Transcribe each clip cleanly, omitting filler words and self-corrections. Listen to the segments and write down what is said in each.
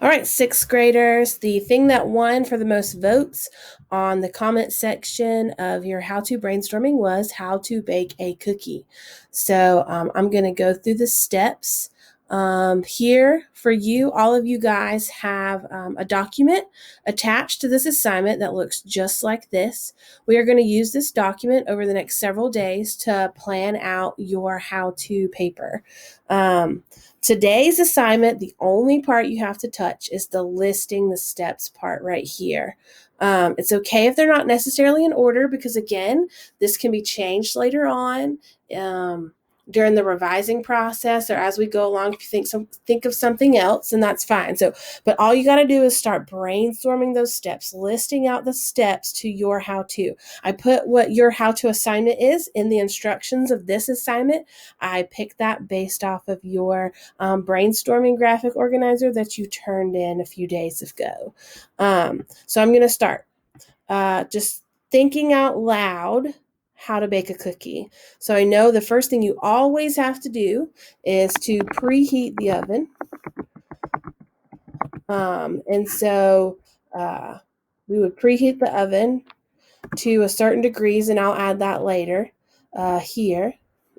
All right, sixth graders, the thing that won for the most votes on the comment section of your how to brainstorming was how to bake a cookie. So I'm going to go through the steps. Here for you, all of you guys have a document attached to this assignment that looks just like this. We are going to use this document over the next several days to plan out your how-to paper. Today's assignment, the only part you have to touch is the listing the steps part right here. It's okay if they're not necessarily in order because, again, this can be changed later on during the revising process or as we go along. If you think of something else, then that's fine. But all you got to do is start brainstorming those steps, listing out the steps to your how-to. I put what your how-to assignment is in the instructions of this assignment. I picked that based off of your brainstorming graphic organizer that you turned in a few days ago. So I'm going to start just thinking out loud how to bake a cookie. So I know the first thing you always have to do is to preheat the oven. And so we would preheat the oven to a certain degrees, and I'll add that later here.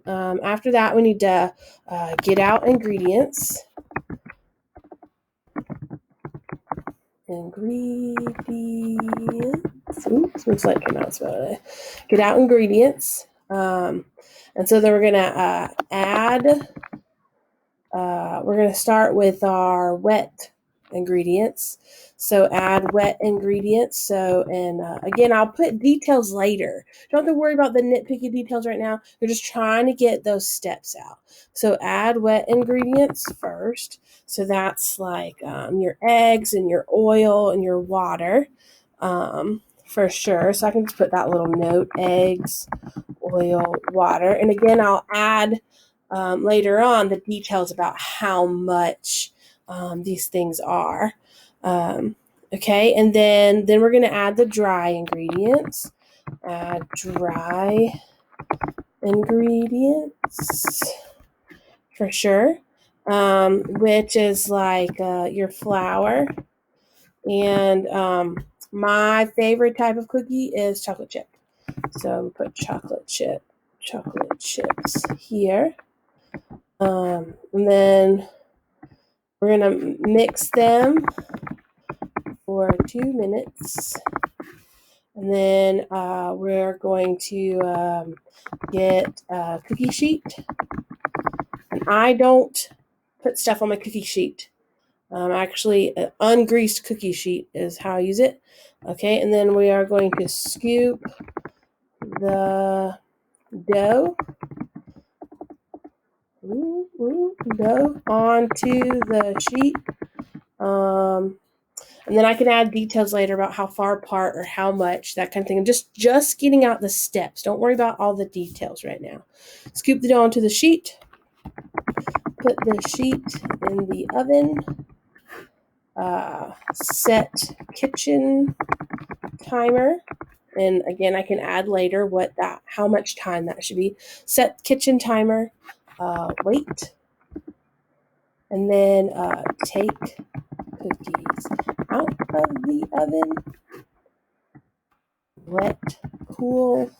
After that, we need to get out ingredients. Oops, looks like came out. So get out ingredients. And so then we're going to add, we're going to start with our wet ingredients. So add wet ingredients. So, and again, I'll put details later. Don't have to worry about the nitpicky details right now. You're just trying to get those steps out. So add wet ingredients first. So that's like your eggs and your oil and your water for sure. So I can just put that little note, eggs, oil, water. And again, I'll add later on the details about how much these things are. Okay, and then we're going to add the dry ingredients. Add dry ingredients for sure, which is like your flour. And my favorite type of cookie is chocolate chip. So I'm going to put chocolate chips here. And then we're going to mix them for 2 minutes. And then we're going to get a cookie sheet. And I don't put stuff on my cookie sheet. Actually, an ungreased cookie sheet is how I use it. Okay, and then we are going to scoop the dough onto the sheet. And then I can add details later about how far apart or how much, that kind of thing. I'm just getting out the steps. Don't worry about all the details right now. Scoop the dough onto the sheet. Put the sheet in the oven. Set kitchen timer. And again, I can add later how much time that should be. Set kitchen timer. Wait. And then take cookies out of the oven. Let cool.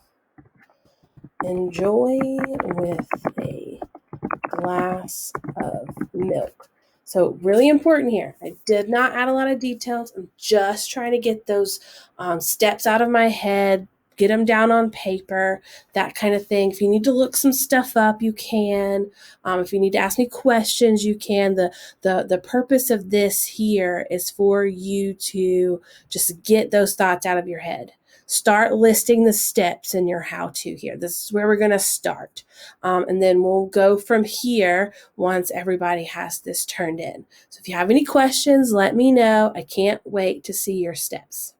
Enjoy with a glass of milk. So really important here. I did not add a lot of details. I'm just trying to get those steps out of my head, get them down on paper, that kind of thing. If you need to look some stuff up, you can. If you need to ask me questions, you can. The purpose of this here is for you to just get those thoughts out of your head. Start listing the steps in your how-to here. This is where we're going to start. And then we'll go from here once everybody has this turned in. So if you have any questions, let me know. I can't wait to see your steps.